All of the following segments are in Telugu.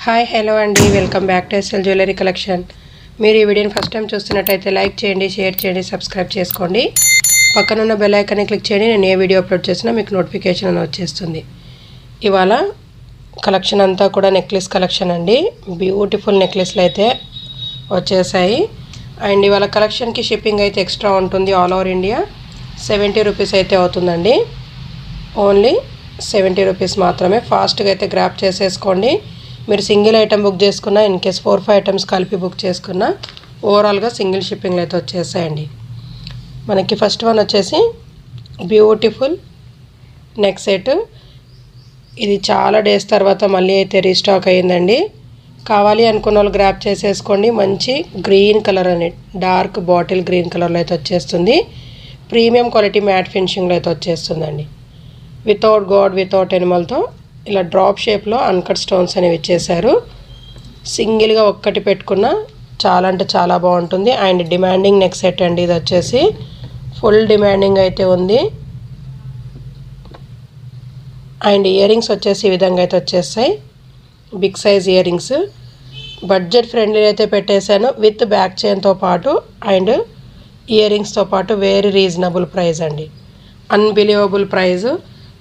హాయ్ హలో అండి, welcome back to SL jewellery collection. మీరు ఈ వీడియోని ఫస్ట్ టైం చూస్తున్నట్టయితే లైక్ చేయండి, షేర్ చేయండి, సబ్స్క్రైబ్ చేసుకోండి. పక్కనున్న బెల్ ఐకాన్ని క్లిక్ చేయండి. నేను ఏ వీడియో అప్లోడ్ చేసినా మీకు నోటిఫికేషన్ అని వచ్చేస్తుంది. ఇవాళ కలెక్షన్ అంతా కూడా నెక్లెస్ కలెక్షన్ అండి. బ్యూటిఫుల్ నెక్లెస్లు అయితే వచ్చేసాయి. అండ్ ఇవాళ కలెక్షన్కి షిప్పింగ్ అయితే ఎక్స్ట్రా ఉంటుంది. ఆల్ ఓవర్ ఇండియా 70 రూపీస్ అయితే అవుతుందండి. ఓన్లీ 70 రూపీస్ మాత్రమే. ఫాస్ట్గా అయితే గ్రాప్ చేసేసుకోండి. మీరు సింగిల్ ఐటెం బుక్ చేసుకున్నా, ఇన్ కేస్ 4-5 ఐటమ్స్ కలిపి బుక్ చేసుకున్నా ఓవరాల్గా సింగిల్ షిప్పింగ్లో అయితే వచ్చేసాయండి. మనకి ఫస్ట్ వన్ వచ్చేసి బ్యూటిఫుల్ నెక్ సెట్. ఇది చాలా డేస్ తర్వాత మళ్ళీ అయితే రీస్టాక్ అయ్యిందండి. కావాలి అనుకున్న వాళ్ళు గ్రాప్ చేసేసుకోండి. మంచి గ్రీన్ కలర్ అని డార్క్ బాటిల్ గ్రీన్ కలర్లో అయితే వచ్చేస్తుంది. ప్రీమియం క్వాలిటీ మ్యాట్ ఫినిషింగ్లో అయితే వచ్చేస్తుందండి. వితౌట్ గాడ్ వితౌట్ ఎనిమల్తో ఇలా డ్రాప్ షేప్లో అన్కట్ స్టోన్స్ అనేవి ఇచ్చేసారు. సింగిల్గా ఒక్కటి పెట్టుకున్న చాలా అంటే చాలా బాగుంటుంది. అండ్ డిమాండింగ్ నెక్ సెట్ అండి. ఇది వచ్చేసి ఫుల్ డిమాండింగ్ అయితే ఉంది. అండ్ ఇయర్ రింగ్స్ వచ్చేసి ఈ విధంగా అయితే వచ్చేస్తాయి. Big size year rings. Budget friendly అయితే పెట్టేశాను. విత్ బ్యాక్ చైన్తో పాటు అండ్ ఇయర్ రింగ్స్తో పాటు వెరీ రీజనబుల్ ప్రైస్ అండి. Unbelievable price.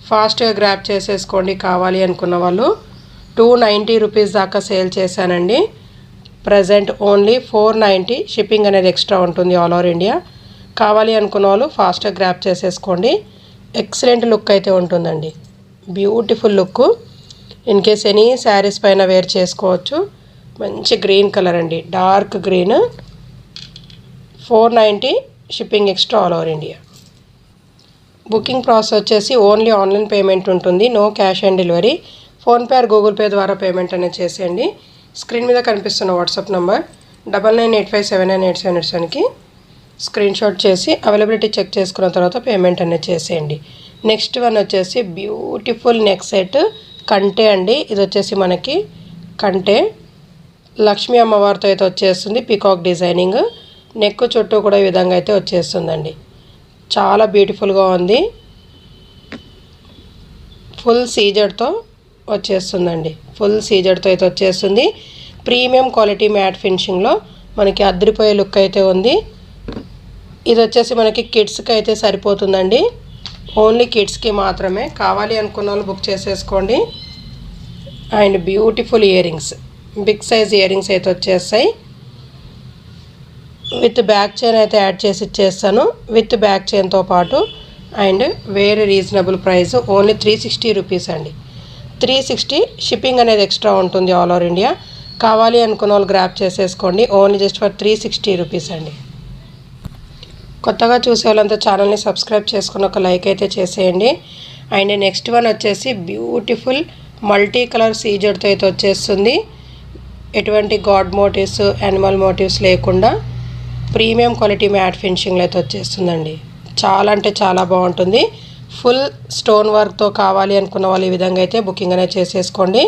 ఫాస్ట్గా గ్రాప్ చేసేసుకోండి కావాలి అనుకున్న వాళ్ళు. 290 రూపీస్ దాకా సేల్ చేశానండి. Present only 490. షిప్పింగ్ అనేది ఎక్స్ట్రా ఉంటుంది ఆల్ ఓవర్ ఇండియా. కావాలి అనుకున్న వాళ్ళు ఫాస్ట్గా గ్రాప్ చేసేసుకోండి. ఎక్సలెంట్ లుక్ అయితే ఉంటుందండి. Beautiful look. In case any saris పైన వేర్ చేసుకోవచ్చు. మంచి గ్రీన్ కలర్ అండి, dark green. 490. Shipping extra all over India. Booking process వచ్చేసి ఓన్లీ ఆన్లైన్ పేమెంట్ ఉంటుంది. No cash on delivery. PhonePe or Google pay ద్వారా పేమెంట్ అనేది చేసేయండి. స్క్రీన్ మీద కనిపిస్తున్న వాట్సాప్ నెంబర్ 9985798787కి స్క్రీన్ షాట్ చేసి అవైలబిలిటీ చెక్ చేసుకున్న తర్వాత పేమెంట్ అనేది చేసేయండి. నెక్స్ట్ వన్ వచ్చేసి బ్యూటిఫుల్ నెక్ సెట్ కంటే అండి. ఇది వచ్చేసి మనకి కంటే లక్ష్మీ అమ్మవారితో అయితే వచ్చేస్తుంది. Peacock designing. నెక్ చుట్టూ కూడా ఈ విధంగా అయితే వచ్చేస్తుందండి. చాలా బ్యూటిఫుల్గా ఉంది. ఫుల్ సీజర్తో వచ్చేస్తుందండి. ఫుల్ సీజర్తో అయితే వచ్చేస్తుంది. ప్రీమియం క్వాలిటీ మ్యాట్ ఫినిషింగ్లో మనకి అద్రిపోయే లుక్ అయితే ఉంది. ఇది వచ్చేసి మనకి కిడ్స్కి అయితే సరిపోతుందండి. ఓన్లీ కిడ్స్కి మాత్రమే. కావాలి అనుకున్న వాళ్ళు బుక్ చేసేసుకోండి. And beautiful ear rings. Big size ear rings అయితే వచ్చేస్తాయి. విత్ బ్యాక్ చైన్ అయితే యాడ్ చేసి ఇచ్చేస్తాను. విత్ బ్యాక్ చైన్తో పాటు and very reasonable price. Only 360 rupees అండి. 360. షిప్పింగ్ అనేది ఎక్స్ట్రా ఉంటుంది ఆల్ ఓవర్ ఇండియా. కావాలి అనుకున్న వాళ్ళు గ్రాప్ చేసేసుకోండి. ఓన్లీ జస్ట్ ఫర్ 360 రూపీస్ అండి. కొత్తగా చూసే వాళ్ళంతా ఛానల్ని సబ్స్క్రైబ్ చేసుకుని ఒక లైక్ అయితే చేసేయండి. అండ్ నెక్స్ట్ వన్ వచ్చేసి బ్యూటిఫుల్ మల్టీ కలర్ సీజర్తో అయితే వచ్చేస్తుంది. ఎటువంటి గాడ్ మోటివ్స్, యానిమల్ మోటివ్స్ లేకుండా ప్రీమియం క్వాలిటీ మ్యాట్ ఫినిషింగ్లో అయితే వచ్చేస్తుందండి. చాలా అంటే చాలా బాగుంటుంది. ఫుల్ స్టోన్ వర్క్తో కావాలి అనుకున్న వాళ్ళు ఈ విధంగా అయితే బుకింగ్ అనేది చేసేసుకోండి.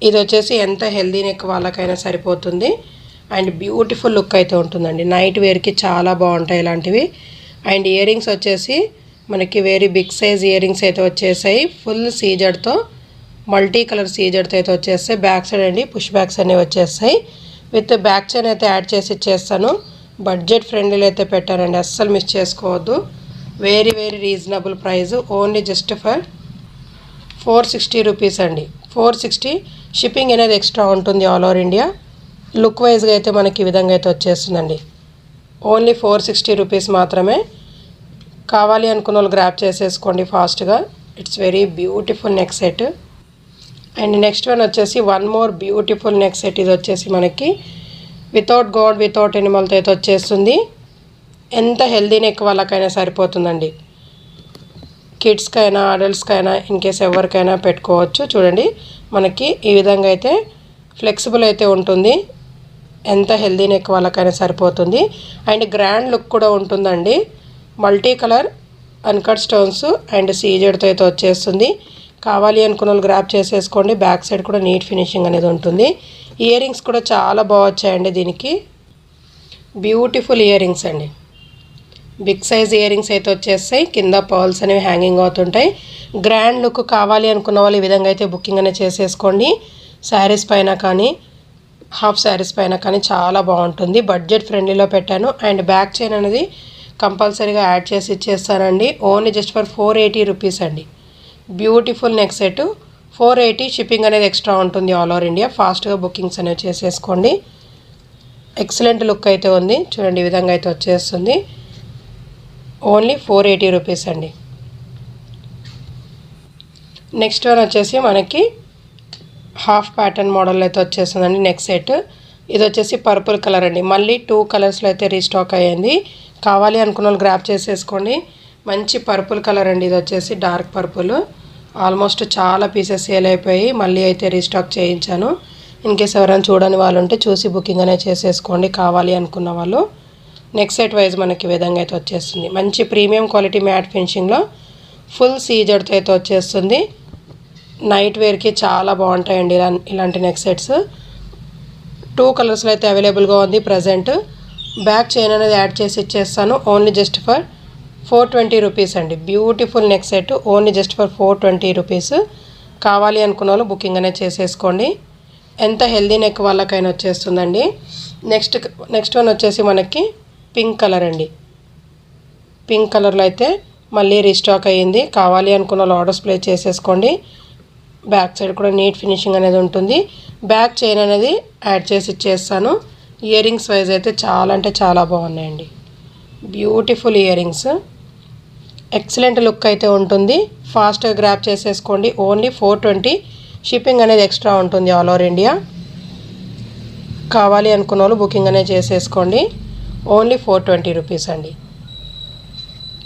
ఇది వచ్చేసి ఎంత హెల్దీ నెక్ వాళ్ళకైనా సరిపోతుంది. అండ్ బ్యూటిఫుల్ లుక్ అయితే ఉంటుందండి. నైట్ వేర్కి చాలా బాగుంటాయి ఇలాంటివి. అండ్ ఇయర్ రింగ్స్ వచ్చేసి మనకి very big size ear rings అయితే వచ్చేసాయి. ఫుల్ సీజర్తో మల్టీ కలర్ సీజర్తో అయితే వచ్చేస్తాయి. బ్యాక్ సైడ్ అండి పుష్ బ్యాక్స్ అనేవి వచ్చేస్తాయి. విత్ బ్యాక్ చైన్ అయితే యాడ్ చేసి ఇచ్చేస్తాను. బడ్జెట్ ఫ్రెండ్లీలో అయితే పెట్టానండి. అస్సలు మిస్ చేసుకోవద్దు. Very very reasonable price. Only just for 460 rupees అండి. 460. షిప్పింగ్ అనేది ఎక్స్ట్రా ఉంటుంది ఆల్ ఓవర్ ఇండియా. లుక్ వైజ్గా అయితే మనకి ఈ విధంగా అయితే వచ్చేస్తుందండి. ఓన్లీ 460 రూపీస్ మాత్రమే. కావాలి అనుకున్న వాళ్ళు గ్రాప్ చేసేసుకోండి ఫాస్ట్గా. It's very beautiful neck set. And next one వచ్చేసి one more beautiful neck set. ఇది వచ్చేసి మనకి వితౌట్ గాడ్ వితౌట్ ఎనిమల్తో అయితే వచ్చేస్తుంది. ఎంత హెల్దీ నెక్ వాళ్ళకైనా సరిపోతుందండి. కిడ్స్కైనా అడల్ట్స్కైనా ఇన్ కేస్ ఎవరికైనా పెట్టుకోవచ్చు. చూడండి మనకి ఈ విధంగా అయితే ఫ్లెక్సిబుల్ అయితే ఉంటుంది. ఎంత హెల్దీ నెక్ వాళ్ళకైనా సరిపోతుంది. అండ్ గ్రాండ్ లుక్ కూడా ఉంటుందండి. Multi colour uncut stones and సీజర్తో అయితే వచ్చేస్తుంది. కావాలి అనుకున్న వాళ్ళు గ్రాప్ చేసేసుకోండి. బ్యాక్ సైడ్ కూడా నీట్ ఫినిషింగ్ అనేది ఉంటుంది. ఇయర్ రింగ్స్ కూడా చాలా బాగా వచ్చాయండి. దీనికి బ్యూటిఫుల్ ఇయర్ రింగ్స్ అండి. బిగ్ సైజ్ ఇయర్ రింగ్స్ అయితే వచ్చేస్తాయి. కింద పర్ల్స్ అనేవి హ్యాంగింగ్ అవుతుంటాయి. గ్రాండ్ లుక్ కావాలి అనుకున్న వాళ్ళు ఈ విధంగా అయితే బుకింగ్ అనేది చేసేసుకోండి. శారీస్ పైన కానీ హాఫ్ శారీస్ పైన కానీ చాలా బాగుంటుంది. బడ్జెట్ ఫ్రెండ్లీలో పెట్టాను. అండ్ బ్యాక్ చైన్ అనేది కంపల్సరీగా యాడ్ చేసి ఇచ్చేస్తానండి. ఓన్లీ జస్ట్ ఫర్ 480 రూపీస్ అండి. Beautiful neck set 480. షిప్పింగ్ అనేది ఎక్స్ట్రా ఉంటుంది ఆల్ ఓవర్ ఇండియా. ఫాస్ట్గా బుకింగ్స్ అనేవి చేసేసుకోండి. ఎక్సలెంట్ లుక్ అయితే ఉంది చూడండి. ఈ విధంగా అయితే వచ్చేస్తుంది. ఓన్లీ 480 రూపీస్ అండి. నెక్స్ట్ వన్ వచ్చేసి మనకి హాఫ్ ప్యాటర్న్ మోడల్ అయితే వచ్చేస్తుందండి నెక్ సెట్. ఇది వచ్చేసి పర్పుల్ కలర్ అండి. మళ్ళీ 2 కలర్స్లో అయితే రీస్టాక్ అయ్యింది. కావాలి అనుకున్న వాళ్ళు గ్రాప్ చేసేసుకోండి. మంచి పర్పుల్ కలర్ అండి. ఇది వచ్చేసి డార్క్ పర్పుల్. ఆల్మోస్ట్ చాలా పీసెస్ సేల్ అయిపోయి మళ్ళీ అయితే రీస్టాక్ చేయించాను. ఇన్ కేస్ ఎవరైనా చూడని వాళ్ళు ఉంటే చూసి బుకింగ్ అనేది చేసేసుకోండి కావాలి అనుకున్న వాళ్ళు. నెక్ సెట్ వైజ్ మనకి ఈ విధంగా అయితే వచ్చేస్తుంది. మంచి ప్రీమియం క్వాలిటీ మ్యాట్ ఫినిషింగ్లో ఫుల్ సీజర్తో అయితే వచ్చేస్తుంది. నైట్ వేర్కి చాలా బాగుంటాయండి ఇలాంటి నెక్ సెట్స్. 2 కలర్స్లో అయితే అవైలబుల్గా ఉంది ప్రజెంట్. బ్యాక్ చైన్ అనేది యాడ్ చేసి ఇచ్చేస్తాను. ఓన్లీ జస్ట్ ఫర్ 420 రూపీస్ అండి. Beautiful neck set only just for 420 rupees. కావాలి అనుకున్న వాళ్ళు బుకింగ్ అనేది చేసేసుకోండి. ఎంత హెల్దీ నెక్ వాళ్ళకైనా వచ్చేస్తుందండి. నెక్స్ట్ వన్ వచ్చేసి మనకి పింక్ కలర్ అండి. పింక్ కలర్లో అయితే మళ్ళీ రీస్టాక్ అయ్యింది. కావాలి అనుకున్న వాళ్ళు ఆర్డర్స్ ప్లేస్ చేసేసుకోండి. బ్యాక్ సైడ్ కూడా నీట్ ఫినిషింగ్ అనేది ఉంటుంది. బ్యాక్ చైన్ అనేది యాడ్ చేసి ఇచ్చేస్తాను. ఇయర్ రింగ్స్ వైజ్ అయితే చాలా అంటే చాలా బాగున్నాయండి. Beautiful ear rings. Excellent look అయితే ఉంటుంది. ఫాస్ట్గా గ్రాప్ చేసేసుకోండి. ఓన్లీ 420. షిప్పింగ్ అనేది ఎక్స్ట్రా ఉంటుంది ఆల్ ఓవర్ ఇండియా. కావాలి అనుకున్న వాళ్ళు బుకింగ్ అనేది చేసేసుకోండి. ఓన్లీ 420 రూపీస్ అండి.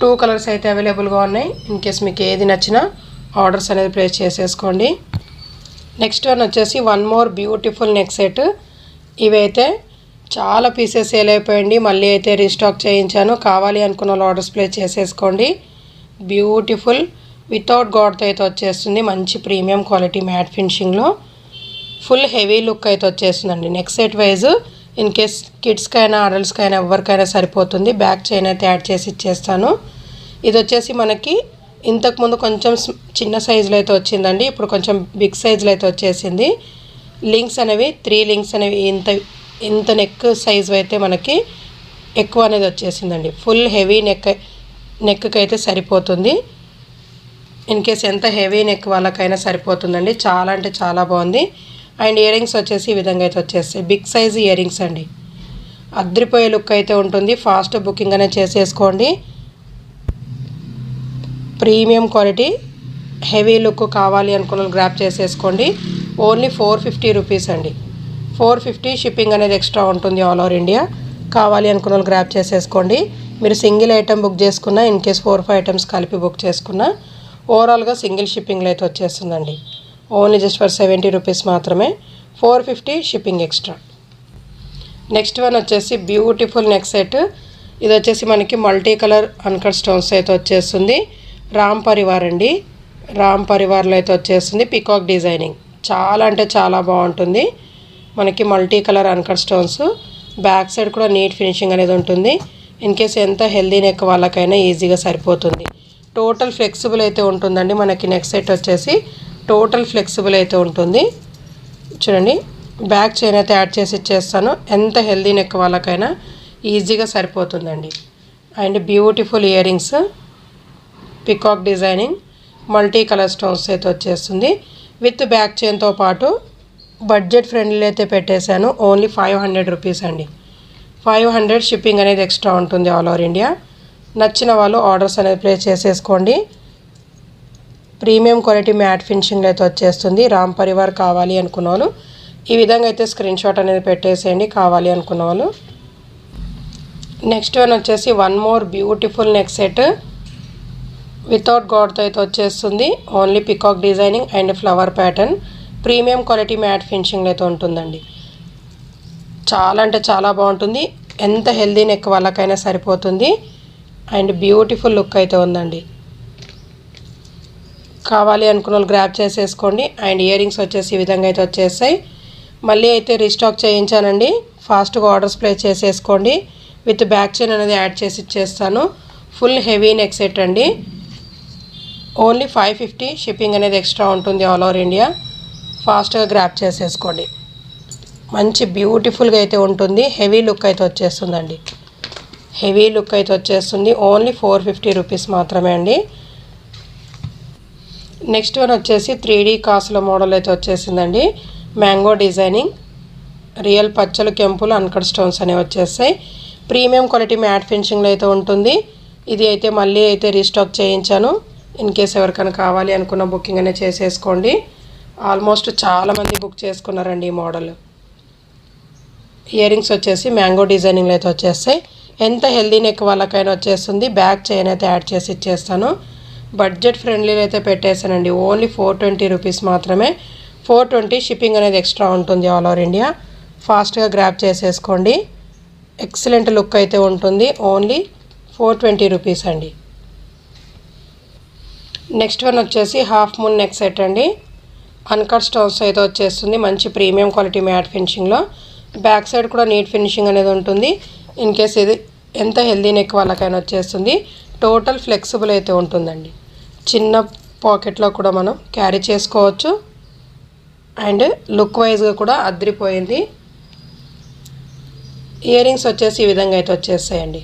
2 కలర్స్ అయితే అవైలబుల్గా ఉన్నాయి. ఇన్ కేస్ మీకు ఏది నచ్చినా ఆర్డర్స్ అనేది ప్లేస్ చేసేసుకోండి. నెక్స్ట్ వన్ వచ్చేసి one more beautiful neck set. ఇవైతే చాలా పీసెస్ సేల్ అయిపోయింది. మళ్ళీ అయితే రీస్టాక్ చేయించాను. కావాలి అనుకున్న వాళ్ళు ఆర్డర్స్ ప్లేస్ చేసేసుకోండి. బ్యూటిఫుల్ వితౌట్ గాడ్తో అయితే వచ్చేస్తుంది. మంచి ప్రీమియం క్వాలిటీ మ్యాట్ ఫినిషింగ్లో ఫుల్ హెవీ లుక్ అయితే వచ్చేస్తుందండి. Neck set wise in case కిడ్స్కైనా అడల్ట్స్కైనా ఎవరికైనా సరిపోతుంది. బ్యాక్ చైన్ అయితే యాడ్ చేసి ఇచ్చేస్తాను. ఇది వచ్చేసి మనకి ఇంతకుముందు కొంచెం చిన్న సైజులో అయితే వచ్చిందండి. ఇప్పుడు కొంచెం బిగ్ సైజులో అయితే వచ్చేసింది. లింక్స్ అనేవి 3 లింక్స్ అనేవి ఇంత నెక్ సైజు అయితే మనకి ఎక్కువ అనేది వచ్చేసిందండి. ఫుల్ హెవీ నెక్కి అయితే సరిపోతుంది. ఇన్ కేస్ ఎంత హెవీ నెక్ వాళ్ళకైనా సరిపోతుందండి. చాలా అంటే చాలా బాగుంది. అండ్ ఇయర్ రింగ్స్ వచ్చేసి ఈ విధంగా అయితే వచ్చేస్తాయి. బిగ్ సైజ్ ఇయర్ రింగ్స్ అండి. అద్రిపోయే లుక్ అయితే ఉంటుంది. ఫాస్ట్ బుకింగ్ అనేది చేసేసుకోండి. ప్రీమియం క్వాలిటీ హెవీ లుక్ కావాలి అనుకున్న గ్రాప్ చేసేసుకోండి. ఓన్లీ 450 రూపీస్ అండి. 450. షిప్పింగ్ అనేది ఎక్స్ట్రా ఉంటుంది ఆల్ ఓవర్ ఇండియా. కావాలి అనుకున్న గ్రాప్ చేసేసుకోండి. మీరు సింగిల్ ఐటెం బుక్ చేసుకున్నా ఇన్ కేస్ 4-5 ఐటమ్స్ కలిపి బుక్ చేసుకున్నా ఓవరాల్గా సింగిల్ షిప్పింగ్లో అయితే వచ్చేస్తుందండి. ఓన్లీ జస్ట్ ఫర్ 70 రూపీస్ మాత్రమే. 450 షిప్పింగ్ ఎక్స్ట్రా. నెక్స్ట్ వన్ వచ్చేసి బ్యూటిఫుల్ నెక్ సెట్. ఇది వచ్చేసి మనకి మల్టీ కలర్ అన్కట్ స్టోన్స్ అయితే వచ్చేస్తుంది. రామ్ పరివార్ అండి. రామ్ పరివార్లో అయితే వచ్చేస్తుంది. పికాక్ డిజైనింగ్ చాలా అంటే చాలా బాగుంటుంది. మనకి multi colour uncut stones. Back side కూడా నీట్ ఫినిషింగ్ అనేది ఉంటుంది. ఇన్ కేస్ ఎంత హెల్దీ నెక్ వాళ్ళకైనా ఈజీగా సరిపోతుంది. టోటల్ ఫ్లెక్సిబుల్ అయితే ఉంటుందండి. మనకి నెక్ సెట్ వచ్చేసి టోటల్ ఫ్లెక్సిబుల్ అయితే ఉంటుంది. చూడండి బ్యాక్ చైన్ అయితే యాడ్ చేసి ఇచ్చేస్తాను. ఎంత హెల్దీ నెక్ వాళ్ళకైనా ఈజీగా సరిపోతుందండి. And beautiful ear rings peacock designing multi colour stones అయితే వచ్చేస్తుంది. విత్ బ్యాక్ చైన్తో పాటు బడ్జెట్ ఫ్రెండ్లీ అయితే పెట్టేశాను. ఓన్లీ 500 రూపీస్ అండి. 500. షిప్పింగ్ అనేది ఎక్స్ట్రా ఉంటుంది ఆల్ ఓవర్ ఇండియా. నచ్చిన వాళ్ళు ఆర్డర్స్ అనేది ప్లేస్ చేసేసుకోండి. ప్రీమియం క్వాలిటీ మ్యాట్ ఫినిషింగ్లో అయితే వచ్చేస్తుంది. రామ్ పరివార్ కావాలి అనుకున్న వాళ్ళు ఈ విధంగా అయితే స్క్రీన్ షాట్ అనేది పెట్టేసేయండి కావాలి అనుకున్న వాళ్ళు. నెక్స్ట్ వన్ వచ్చేసి one more beautiful neck set without గాడ్తో అయితే వచ్చేస్తుంది. Only peacock designing and flower pattern premium quality matte ఫినిషింగ్లో అయితే ఉంటుందండి. చాలా అంటే చాలా బాగుంటుంది. ఎంత హెల్దీ నెక్ వాళ్ళకైనా సరిపోతుంది. అండ్ బ్యూటిఫుల్ లుక్ అయితే ఉందండి. కావాలి అనుకున్న వాళ్ళు గ్రాప్ చేసేసుకోండి. అండ్ ఇయర్ రింగ్స్ వచ్చేసి ఈ విధంగా అయితే వచ్చేస్తాయి. మళ్ళీ అయితే రీస్టాక్ చేయించానండి. ఫాస్ట్గా ఆర్డర్స్ ప్లేస్ చేసేసుకోండి. విత్ బ్యాక్ చైన్ అనేది యాడ్ చేసి ఇచ్చేస్తాను. ఫుల్ హెవీ నెక్ సెట్ అండి. ఓన్లీ 550. షిప్పింగ్ అనేది ఎక్స్ట్రా ఉంటుంది ఆల్ ఓవర్ ఇండియా. ఫాస్ట్గా గ్రాప్ చేసేసుకోండి. మంచి బ్యూటిఫుల్గా అయితే ఉంటుంది. హెవీ లుక్ అయితే వచ్చేస్తుందండి. హెవీ లుక్ అయితే వచ్చేస్తుంది. ఓన్లీ 450 రూపీస్ మాత్రమే అండి. నెక్స్ట్ వన్ వచ్చేసి 3D కాసుల మోడల్ అయితే వచ్చేసిందండి. మ్యాంగో డిజైనింగ్, రియల్ పచ్చలు, కెంపులు, అన్కట్ స్టోన్స్ అనేవి వచ్చేస్తాయి. ప్రీమియం క్వాలిటీ మ్యాట్ ఫినిషింగ్లో అయితే ఉంటుంది. ఇది అయితే మళ్ళీ అయితే రీస్టాక్ చేయించాను. ఇన్ కేస్ ఎవరికైనా కావాలి అనుకున్న బుకింగ్ అనేది చేసేసుకోండి. ఆల్మోస్ట్ చాలామంది బుక్ చేసుకున్నారండి ఈ మోడల్. ఇయర్ రింగ్స్ వచ్చేసి మ్యాంగో డిజైనింగ్లో అయితే వచ్చేస్తాయి. ఎంత హెల్దీ నెక్ వాళ్ళకైనా వచ్చేస్తుంది. బ్యాక్ చైన్ అయితే యాడ్ చేసి ఇచ్చేస్తాను. బడ్జెట్ ఫ్రెండ్లీలో అయితే పెట్టేశానండి. ఓన్లీ 420 రూపీస్ మాత్రమే. 420 షిప్పింగ్ అనేది ఎక్స్ట్రా ఉంటుంది ఆల్ ఓవర్ ఇండియా. ఫాస్ట్గా గ్రాప్ చేసేసుకోండి. ఎక్సలెంట్ లుక్ అయితే ఉంటుంది. ఓన్లీ 420 రూపీస్ అండి. నెక్స్ట్ వన్ వచ్చేసి హాఫ్ మూన్ నెక్ సెట్ అండి. అన్కట్ స్టోన్స్ అయితే వచ్చేస్తుంది. మంచి ప్రీమియం క్వాలిటీ మ్యాట్ ఫినిషింగ్లో. బ్యాక్ సైడ్ కూడా నీట్ ఫినిషింగ్ అనేది ఉంటుంది. ఇన్ కేస్ ఇది ఎంత హెల్దీ నెక్ వాళ్ళకైనా వచ్చేస్తుంది. టోటల్ ఫ్లెక్సిబుల్ అయితే ఉంటుందండి. చిన్న పాకెట్లో కూడా మనం క్యారీ చేసుకోవచ్చు. అండ్ లుక్ వైజ్గా కూడా అద్రిపోయింది. ఇయర్ రింగ్స్ వచ్చేసి ఈ విధంగా అయితే వచ్చేస్తాయండి.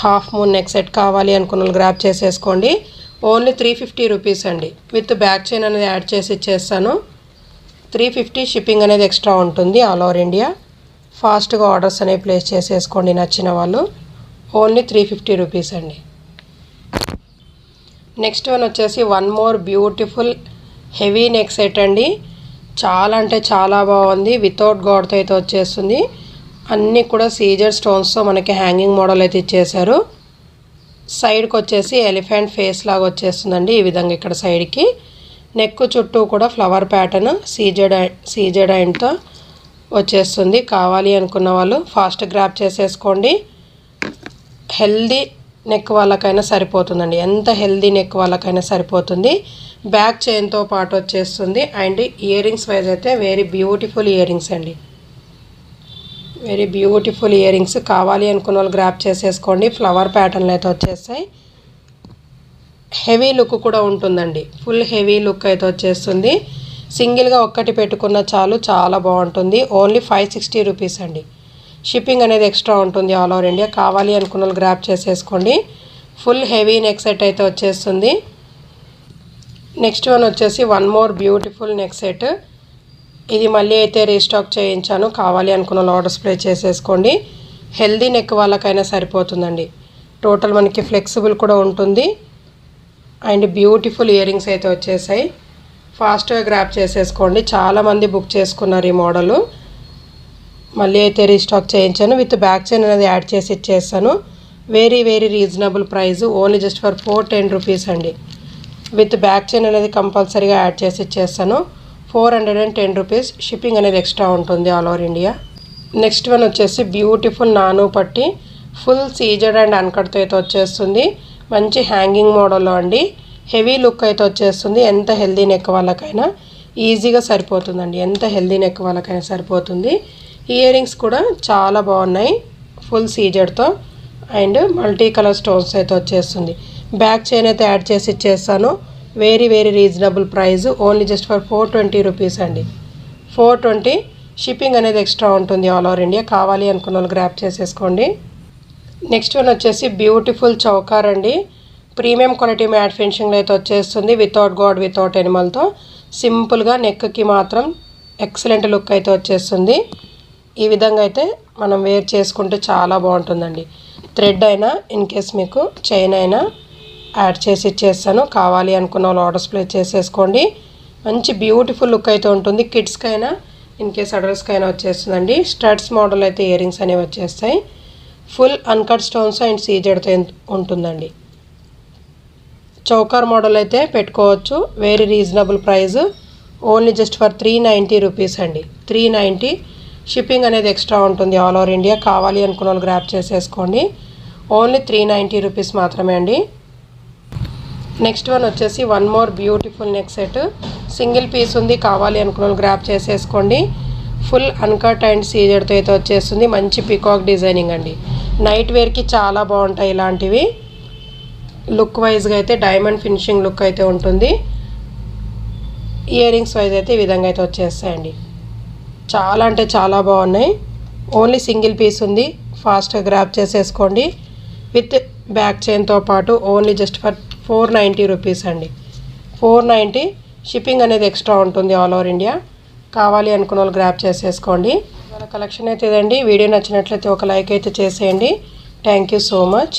హాఫ్ మూన్ నెక్ సెట్ కావాలి అనుకున్న వాళ్ళు గ్రాప్ చేసేసుకోండి. ఓన్లీ 350 రూపీస్ అండి. విత్ బ్యాక్ చైన్ అనేది యాడ్ చేసి ఇచ్చేస్తాను. 350 షిప్పింగ్ అనేది ఎక్స్ట్రా ఉంటుంది ఆల్ ఓవర్ ఇండియా. ఫాస్ట్గా ఆర్డర్స్ అనేవి ప్లేస్ చేసేసుకోండి నచ్చిన వాళ్ళు. ఓన్లీ 350 రూపీస్ అండి. నెక్స్ట్ వన్ వచ్చేసి one more beautiful heavy neck set అండి. చాలా అంటే చాలా బాగుంది. వితౌట్ గాడ్తో అయితే వచ్చేస్తుంది. అన్నీ కూడా సీజర్ స్టోన్స్తో మనకి హ్యాంగింగ్ మోడల్ అయితే ఇచ్చేసారు. సైడ్కి వచ్చేసి ఎలిఫెంట్ ఫేస్ లాగా వచ్చేస్తుందండి. ఈ విధంగా ఇక్కడ సైడ్కి నెక్ చుట్టూ కూడా ఫ్లవర్ ప్యాటర్న్ సీజెడ్ అండ్తో వచ్చేస్తుంది. కావాలి అనుకున్న వాళ్ళు ఫాస్ట్ గ్రాప్ చేసేసుకోండి. హెల్దీ నెక్ వాళ్ళకైనా సరిపోతుందండి. ఎంత హెల్దీ నెక్ వాళ్ళకైనా సరిపోతుంది. బ్యాక్ చైన్తో పాటు వచ్చేస్తుంది. అండ్ ఇయర్ రింగ్స్ వైజ్ అయితే వెరీ బ్యూటిఫుల్ ఇయర్ రింగ్స్ అండి. Very beautiful ear rings. కావాలి అనుకున్న వాళ్ళు గ్రాప్ చేసేసుకోండి. ఫ్లవర్ ప్యాటర్న్లు అయితే వచ్చేస్తాయి. హెవీ లుక్ కూడా ఉంటుందండి. ఫుల్ హెవీ లుక్ అయితే వచ్చేస్తుంది. సింగిల్గా ఒక్కటి పెట్టుకున్న చాలు, చాలా బాగుంటుంది. ఓన్లీ 560 రూపీస్ అండి. షిప్పింగ్ అనేది ఎక్స్ట్రా ఉంటుంది ఆల్ ఓవర్ ఇండియా. కావాలి అనుకున్న వాళ్ళు గ్రాప్ చేసేసుకోండి. ఫుల్ హెవీ నెక్ సెట్ అయితే వచ్చేస్తుంది. నెక్స్ట్ వన్ వచ్చేసి one more beautiful neck set. ఇది మళ్ళీ అయితే రీస్టాక్ చేయించాను. కావాలి అనుకున్న వాళ్ళు ఆర్డర్స్ ప్లేస్ చేసేసుకోండి. హెల్దీ నెక్ వాళ్ళకైనా సరిపోతుందండి. టోటల్ మనకి ఫ్లెక్సిబుల్ కూడా ఉంటుంది. అండ్ బ్యూటిఫుల్ ఇయర్ రింగ్స్ అయితే వచ్చేసాయి. ఫాస్ట్గా గ్రాప్ చేసేసుకోండి. చాలామంది బుక్ చేసుకున్నారు ఈ మోడలు. మళ్ళీ అయితే రీస్టాక్ చేయించాను. విత్ బ్యాక్ చైన్ అనేది యాడ్ చేసి ఇచ్చేస్తాను. Very reasonable price. Only just for 410 rupees అండి. విత్ బ్యాక్ చైన్ అనేది కంపల్సరీగా యాడ్ చేసి ఇచ్చేస్తాను. 410 రూపీస్. షిప్పింగ్ అనేది ఎక్స్ట్రా ఉంటుంది all over India. Next one వచ్చేసి బ్యూటిఫుల్ నాను పట్టి ఫుల్ సీజెడ్ అండ్ అన్కట్తో అయితే వచ్చేస్తుంది. మంచి హ్యాంగింగ్ మోడల్లో అండి. హెవీ లుక్ అయితే వచ్చేస్తుంది. ఎంత హెల్దీ నెక్ వాళ్ళకైనా ఈజీగా సరిపోతుందండి. ఎంత హెల్దీ నెక్ వాళ్ళకైనా సరిపోతుంది. ఇయర్ రింగ్స్ కూడా చాలా బాగున్నాయి. ఫుల్ సీజెడ్తో అండ్ మల్టీ కలర్ స్టోన్స్ అయితే వచ్చేస్తుంది. బ్యాక్ చైన్ అయితే యాడ్ చేసి ఇచ్చేస్తాను. Very reasonable price. Only just for 420 rupees అండి. 420. షిప్పింగ్ అనేది ఎక్స్ట్రా ఉంటుంది ఆల్ ఓవర్ ఇండియా. కావాలి అనుకున్న వాళ్ళు గ్రాప్ చేసేసుకోండి. నెక్స్ట్ వన్ వచ్చేసి బ్యూటిఫుల్ చౌకార్ అండి. ప్రీమియం క్వాలిటీ మ్యాట్ ఫినిషింగ్లో అయితే వచ్చేస్తుంది. వితౌట్ గాడ్ వితౌట్ ఎనిమల్తో సింపుల్గా నెక్కి మాత్రం ఎక్సలెంట్ లుక్ అయితే వచ్చేస్తుంది. ఈ విధంగా అయితే మనం వేర్ చేసుకుంటే చాలా బాగుంటుందండి. థ్రెడ్ అయినా ఇన్ కేస్ మీకు చైన్ అయినా యాడ్ చేసి ఇచ్చేస్తాను. కావాలి అనుకున్న వాళ్ళు ఆర్డర్స్ ప్లేస్ చేసేసుకోండి. మంచి బ్యూటిఫుల్ లుక్ అయితే ఉంటుంది. కిడ్స్కైనా ఇన్ కేస్ అడల్ట్స్కైనా వచ్చేస్తుందండి. స్టడ్స్ మోడల్ అయితే ఇయర్ రింగ్స్ అనేవి వచ్చేస్తాయి. ఫుల్ అన్కట్ స్టోన్స్ అండ్ సీజెడ్తో ఉంటుందండి. చౌకార్ మోడల్ అయితే పెట్టుకోవచ్చు. Very reasonable price. Only just for 390 rupees అండి. 390. షిప్పింగ్ అనేది ఎక్స్ట్రా ఉంటుంది ఆల్ ఓవర్ ఇండియా. కావాలి అనుకున్న వాళ్ళు గ్రాప్ చేసేసుకోండి. ఓన్లీ 390 రూపీస్ మాత్రమే అండి. నెక్స్ట్ వన్ వచ్చేసి one more beautiful neck set. Single piece ఉంది. కావాలి అనుకున్న వాళ్ళు గ్రాప్ చేసేసుకోండి. ఫుల్ అన్కట్ అండ్ సీజెడ్తో అయితే వచ్చేస్తుంది. మంచి పీకాక్ డిజైనింగ్ అండి. నైట్ వేర్కి చాలా బాగుంటాయి ఇలాంటివి. లుక్ వైజ్గా అయితే డైమండ్ ఫినిషింగ్ లుక్ అయితే ఉంటుంది. ఇయర్ రింగ్స్ వైజ్ అయితే ఈ విధంగా అయితే వచ్చేస్తాయండి. చాలా అంటే చాలా బాగున్నాయి. ఓన్లీ సింగిల్ పీస్ ఉంది, ఫాస్ట్గా గ్రాప్ చేసేసుకోండి. విత్ బ్యాక్ చైన్తో పాటు ఓన్లీ జస్ట్ ఫర్ 490 రూపీస్ అండి. 490. షిప్పింగ్ అనేది ఎక్స్ట్రా ఉంటుంది ఆల్ ఓవర్ ఇండియా. కావాలి అనుకున్న వాళ్ళు గ్రాప్ చేసేసుకోండి. మన కలెక్షన్ అయితే ఇదండి. వీడియో నచ్చినట్లయితే ఒక లైక్ అయితే చేసేయండి. Thank you so much.